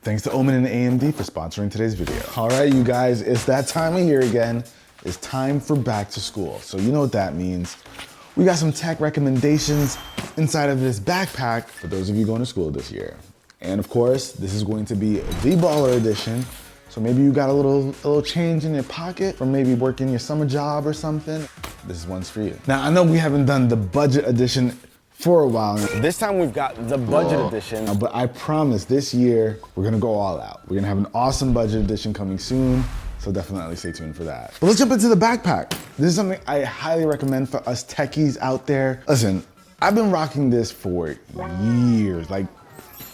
Thanks to Omen and AMD for sponsoring today's video. All right, you guys, it's that time of year again. It's time for back to school. So you know what that means. We got some tech recommendations inside of this backpack for those of you going to school this year. And of course, this is going to be the baller edition. So maybe you got a little change in your pocket from maybe working your summer job or something. This one's for you. Now, I know we haven't done the budget edition for a while. This time we've got the budget edition. But I promise this year, we're gonna go all out. We're gonna have an awesome budget edition coming soon, so definitely stay tuned for that. But let's jump into the backpack. This is something I highly recommend for us techies out there. Listen, I've been rocking this for years. Like,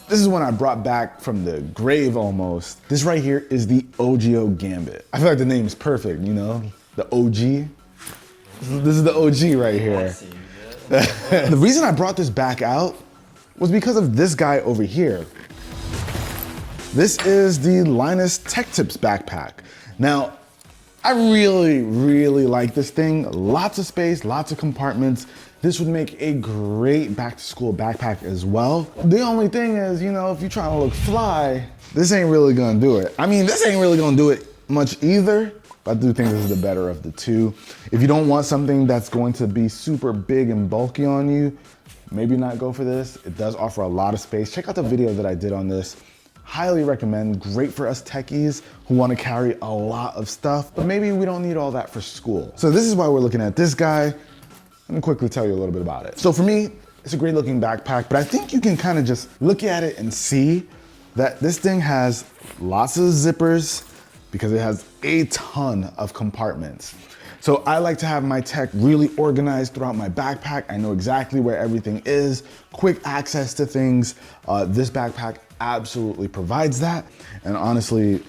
this is one I brought back from the grave almost. This right here is the OGO Gambit. I feel like the name is perfect, you know? The OG. This is the OG right here. The reason I brought this back out was because of this guy over here. This is the Linus Tech Tips backpack. Now, I really like this thing. Lots of space, lots of compartments. This would make a great back to school backpack as well. The only thing is, you know, if you're trying to look fly, this ain't really gonna do it. I mean, this ain't really gonna do it much either, but I do think this is the better of the two. If you don't want something that's going to be super big and bulky on you, maybe not go for this. It does offer a lot of space. Check out the video that I did on this. Highly recommend, great for us techies who want to carry a lot of stuff, but maybe we don't need all that for school. So this is why we're looking at this guy. Let me quickly tell you a little bit about it. So for me, it's a great looking backpack, but I think you can kind of just look at it and see that this thing has lots of zippers because it has a ton of compartments. So I like to have my tech really organized throughout my backpack. I know exactly where everything is, quick access to things. This backpack absolutely provides that. And honestly,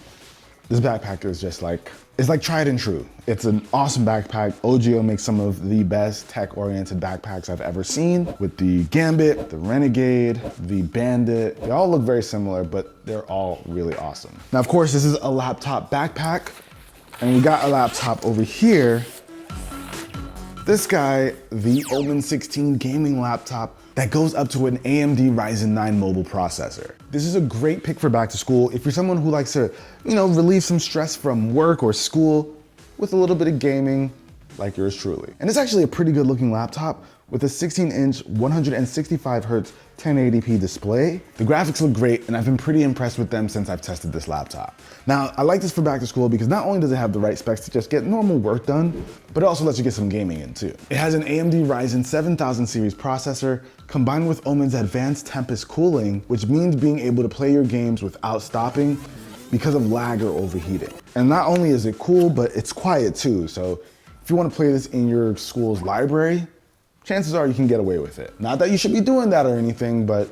this backpack is just like, it's like tried and true. It's an awesome backpack. OGO makes some of the best tech-oriented backpacks I've ever seen with the Gambit, the Renegade, the Bandit. They all look very similar, but they're all really awesome. Now, of course, this is a laptop backpack, and we got a laptop over here. This guy, the Omen 16 gaming laptop that goes up to an AMD Ryzen 9 mobile processor. This is a great pick for back to school if you're someone who likes to, you know, relieve some stress from work or school with a little bit of gaming, like yours truly. And it's actually a pretty good looking laptop with a 16-inch 165 Hz 1080p display. The graphics look great, and I've been pretty impressed with them since I've tested this laptop. Now, I like this for back to school because not only does it have the right specs to just get normal work done, but it also lets you get some gaming in too. It has an AMD Ryzen 7000 series processor combined with Omen's advanced Tempest cooling, which means being able to play your games without stopping because of lag or overheating. And not only is it cool, but it's quiet too. So if you want to play this in your school's library, chances are you can get away with it. Not that you should be doing that or anything, but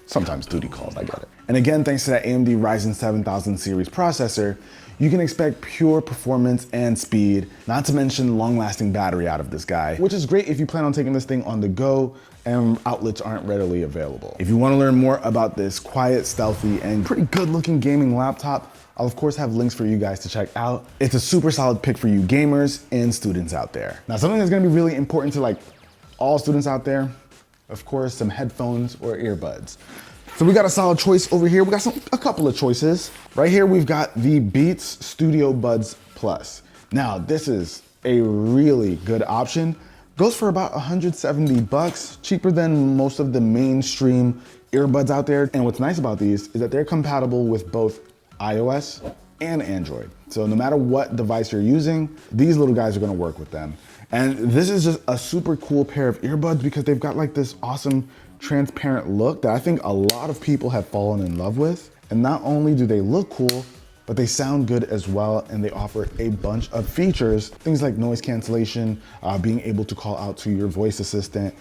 sometimes duty calls, I get it. And again, thanks to that AMD Ryzen 7000 series processor, you can expect pure performance and speed, not to mention long-lasting battery out of this guy, which is great if you plan on taking this thing on the go and outlets aren't readily available. If you want to learn more about this quiet, stealthy, and pretty good-looking gaming laptop, I'll of course have links for you guys to check out. It's a super solid pick for you gamers and students out there. Now, something that's gonna be really important to like all students out there, of course, some headphones or earbuds. So we got a solid choice over here. We got a couple of choices. Right here, we've got the Beats Studio Buds Plus. Now, this is a really good option. Goes for about 170 bucks, cheaper than most of the mainstream earbuds out there. And what's nice about these is that they're compatible with both iOS and Android. So no matter what device you're using, these little guys are gonna work with them. And this is just a super cool pair of earbuds because they've got like this awesome transparent look that I think a lot of people have fallen in love with. And not only do they look cool, but they sound good as well, and they offer a bunch of features, things like noise cancellation, being able to call out to your voice assistant,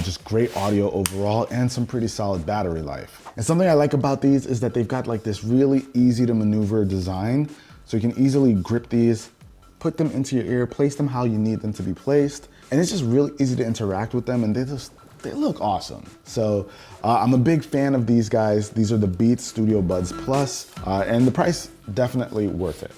just great audio overall, and some pretty solid battery life. And something I like about these is that they've got like this really easy to maneuver design, so you can easily grip these, put them into your ear, place them how you need them to be placed, and it's just really easy to interact with them, and they look awesome. So I'm a big fan of these guys. These are the Beats Studio Buds Plus, and the price definitely worth it.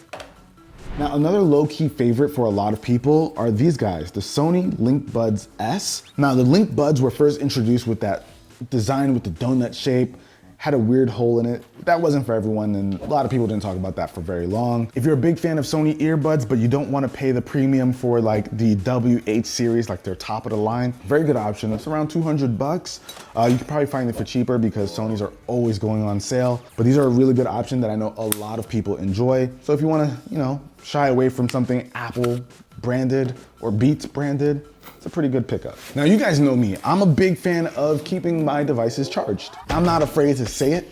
Now, another low-key favorite for a lot of people are these guys, the Sony Link Buds S. Now, the Link Buds were first introduced with that design with the donut shape, had a weird hole in it. That wasn't for everyone, and a lot of people didn't talk about that for very long. If you're a big fan of Sony earbuds, but you don't want to pay the premium for like the WH series, like their top of the line, very good option. It's around 200 bucks. You can probably find it for cheaper because Sonys are always going on sale, but these are a really good option that I know a lot of people enjoy. So if you want to, you know, shy away from something Apple branded or Beats branded, it's a pretty good pickup. Now, you guys know me. I'm a big fan of keeping my devices charged. I'm not afraid to say it.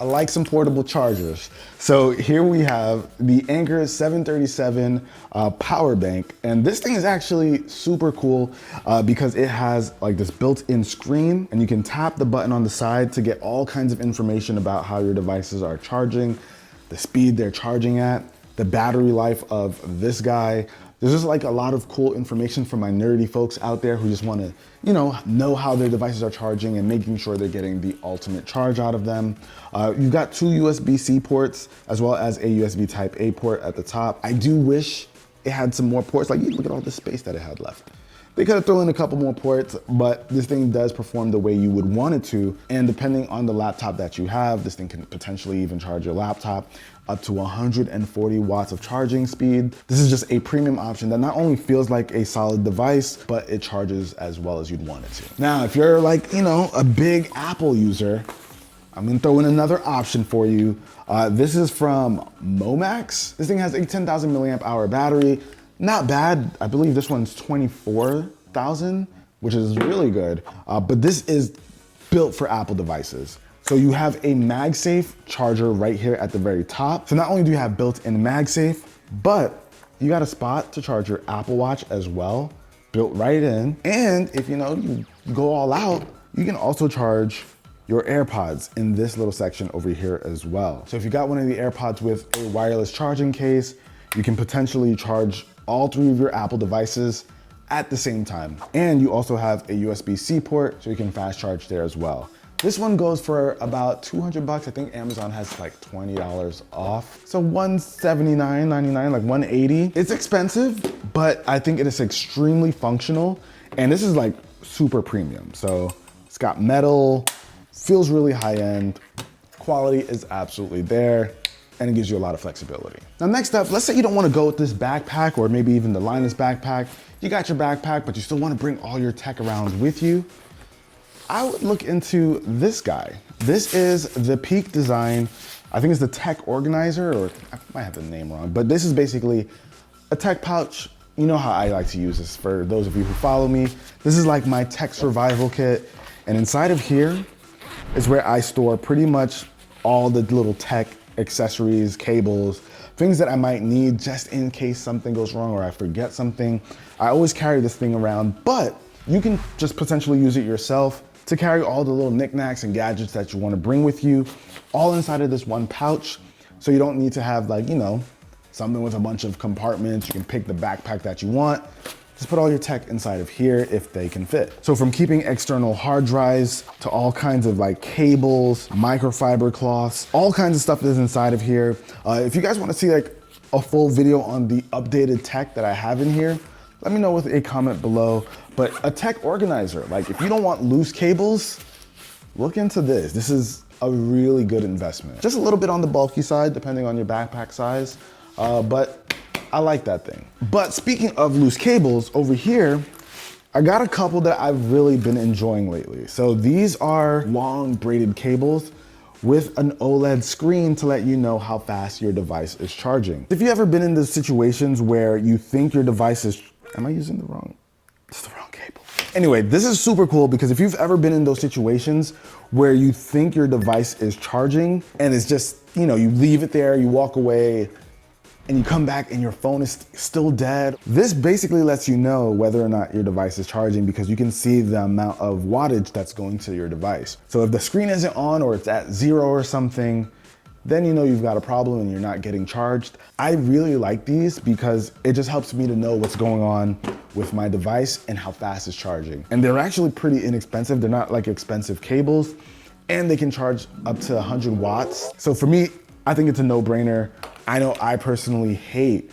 I like some portable chargers. So here we have the Anker 737 power bank. And this thing is actually super cool because it has like this built-in screen, and you can tap the button on the side to get all kinds of information about how your devices are charging, the speed they're charging at, the battery life of this guy. There's just like a lot of cool information for my nerdy folks out there who just want to, you know how their devices are charging and making sure they're getting the ultimate charge out of them. You've got 2 USB-C ports as well as a USB Type A port at the top. I do wish it had some more ports. Like, look at all the space that it had left. They could have thrown in a couple more ports, but this thing does perform the way you would want it to. And depending on the laptop that you have, this thing can potentially even charge your laptop up to 140 watts of charging speed. This is just a premium option that not only feels like a solid device, but it charges as well as you'd want it to. Now, if you're like, a big Apple user, I'm gonna throw in another option for you. This is from Momax. This thing has a 10,000 milliamp hour battery. Not bad. I believe this one's 24,000, which is really good. But this is built for Apple devices. So you have a MagSafe charger right here at the very top. So not only do you have built-in MagSafe, but you got a spot to charge your Apple Watch as well, built right in. And if you go all out, you can also charge your AirPods in this little section over here as well. So if you got one of the AirPods with a wireless charging case, you can potentially charge all 3 of your Apple devices at the same time. And you also have a USB-C port, so you can fast charge there as well. This one goes for about 200 bucks. I think Amazon has like $20 off. So $179.99, like $180. It's expensive, but I think it is extremely functional. And this is like super premium. So it's got metal, feels really high end. Quality is absolutely there, and it gives you a lot of flexibility. Now next up, let's say you don't want to go with this backpack or maybe even the Linus backpack. You got your backpack, but you still want to bring all your tech around with you. I would look into this guy. This is the Peak Design. I think it's the Tech Organizer, or I might have the name wrong, but this is basically a tech pouch. You know how I like to use this for those of you who follow me. This is like my tech survival kit. And inside of here is where I store pretty much all the little tech accessories, cables, things that I might need just in case something goes wrong or I forget something. I always carry this thing around, but you can just potentially use it yourself to carry all the little knickknacks and gadgets that you want to bring with you, all inside of this one pouch. So you don't need to have like, something with a bunch of compartments. You can pick the backpack that you want. Just put all your tech inside of here if they can fit. So from keeping external hard drives to all kinds of like cables, microfiber cloths, all kinds of stuff is inside of here. If you guys want to see like a full video on the updated tech that I have in here, let me know with a comment below. But a tech organizer, like if you don't want loose cables, look into this. This is a really good investment. Just a little bit on the bulky side, depending on your backpack size, but I like that thing. But speaking of loose cables, over here, I got a couple that I've really been enjoying lately. So these are long braided cables with an OLED screen to let you know how fast your device is charging. If you ever been in those situations where you think your device is, am I using the wrong? It's the wrong cable. Anyway, this is super cool because if you've ever been in those situations where you think your device is charging and it's just, you leave it there, you walk away, and you come back and your phone is still dead. This basically lets you know whether or not your device is charging because you can see the amount of wattage that's going to your device. So if the screen isn't on or it's at 0 or something, then you've got a problem and you're not getting charged. I really like these because it just helps me to know what's going on with my device and how fast it's charging. And they're actually pretty inexpensive. They're not like expensive cables, and they can charge up to 100 watts. So for me, I think it's a no-brainer. I know I personally hate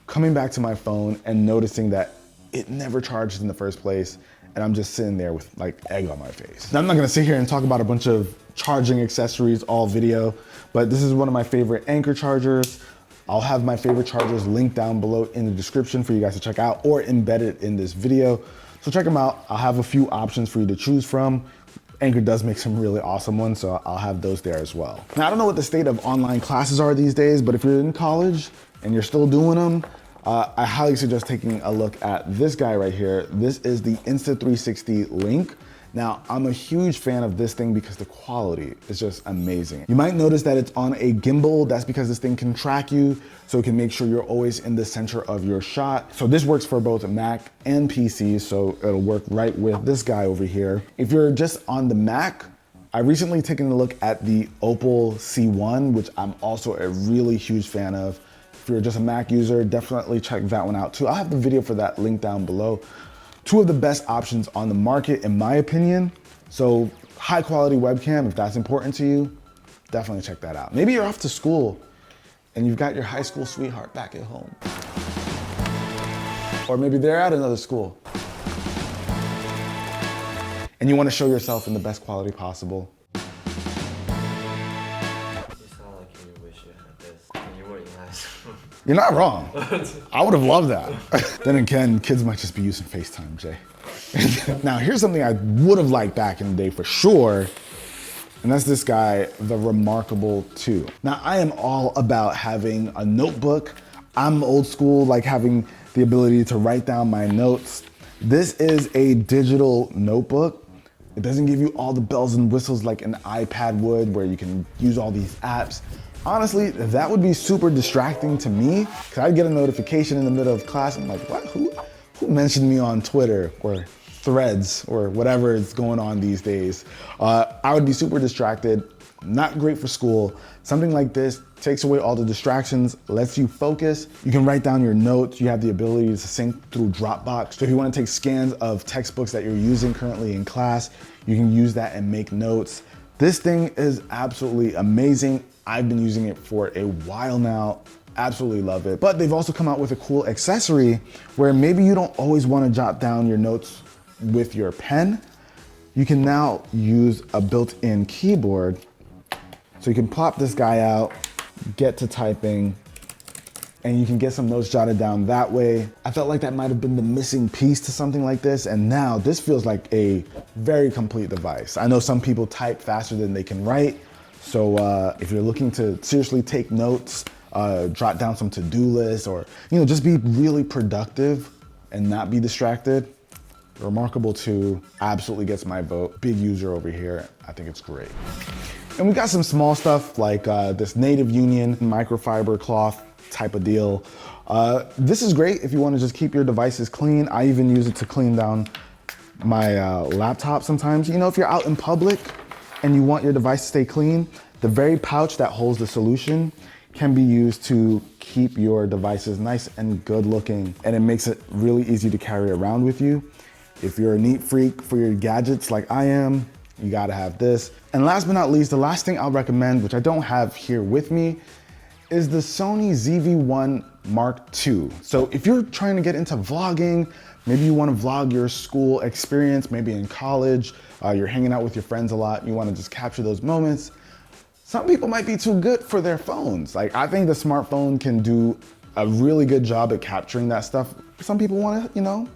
coming back to my phone and noticing that it never charges in the first place and I'm just sitting there with like egg on my face. Now, I'm not gonna sit here and talk about a bunch of charging accessories all video, but this is one of my favorite Anker chargers. I'll have my favorite chargers linked down below in the description for you guys to check out or embedded in this video. So check them out. I'll have a few options for you to choose from. Anker does make some really awesome ones, so I'll have those there as well. Now, I don't know what the state of online classes are these days, but if you're in college and you're still doing them, I highly suggest taking a look at this guy right here. This is the Insta360 Link. Now, I'm a huge fan of this thing because the quality is just amazing. You might notice that it's on a gimbal. That's because this thing can track you, so it can make sure you're always in the center of your shot. So this works for both Mac and PC, so it'll work right with this guy over here. If you're just on the Mac, I recently taken a look at the Opal C1, which I'm also a really huge fan of. If you're just a Mac user, definitely check that one out too. I'll have the video for that link down below. Two of the best options on the market, in my opinion. So high quality webcam, if that's important to you, definitely check that out. Maybe you're off to school and you've got your high school sweetheart back at home. Or maybe they're at another school and you want to show yourself in the best quality possible. You sound like you wish you had this when you were in high school. You're not wrong. I would have loved that. Then again, kids might just be using FaceTime, Jay. Now, here's something I would have liked back in the day for sure, and that's this guy, the Remarkable 2. Now, I am all about having a notebook. I'm old school, like having the ability to write down my notes. This is a digital notebook. It doesn't give you all the bells and whistles like an iPad would, where you can use all these apps. Honestly, that would be super distracting to me, because I'd get a notification in the middle of class. I'm like, what? Who mentioned me on Twitter or Threads or whatever is going on these days? I would be super distracted, not great for school. Something like this takes away all the distractions, lets you focus. You can write down your notes. You have the ability to sync through Dropbox. So if you want to take scans of textbooks that you're using currently in class, you can use that and make notes. This thing is absolutely amazing. I've been using it for a while now. Absolutely love it. But they've also come out with a cool accessory where maybe you don't always want to jot down your notes with your pen. You can now use a built-in keyboard. So you can pop this guy out, get to typing, and you can get some notes jotted down that way. I felt like that might have been the missing piece to something like this, and now this feels like a very complete device. I know some people type faster than they can write, so if you're looking to seriously take notes, jot down some to-do lists, or just be really productive and not be distracted, Remarkable 2 absolutely gets my vote. Big user over here. I think it's great. And we got some small stuff like this Native Union microfiber cloth type of deal. This is great if you want to just keep your devices clean. I even use it to clean down my laptop sometimes. If you're out in public and you want your device to stay clean, the very pouch that holds the solution can be used to keep your devices nice and good looking, and it makes it really easy to carry around with you. If you're a neat freak for your gadgets like I am, you gotta have this. And last but not least, the last thing I'll recommend, which I don't have here with me, is the Sony ZV-1 Mark II. So if you're trying to get into vlogging, maybe you want to vlog your school experience, maybe in college, you're hanging out with your friends a lot, you want to just capture those moments. Some people might be too good for their phones. Like, I think the smartphone can do a really good job at capturing that stuff. Some people want to,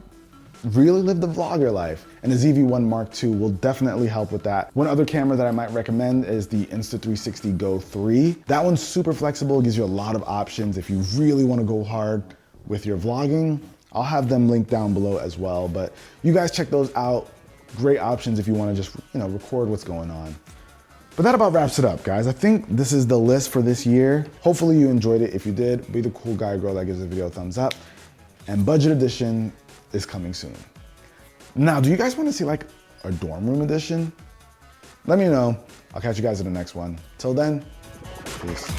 really live the vlogger life. And the ZV-1 Mark II will definitely help with that. One other camera that I might recommend is the Insta360 Go 3. That one's super flexible, gives you a lot of options if you really want to go hard with your vlogging. I'll have them linked down below as well, but you guys check those out. Great options if you want to just, record what's going on. But that about wraps it up, guys. I think this is the list for this year. Hopefully you enjoyed it. If you did, be the cool guy or girl that gives the video a thumbs up. And budget edition is coming soon. Now, do you guys want to see like a dorm room edition? Let me know. I'll catch you guys in the next one. Till then, peace.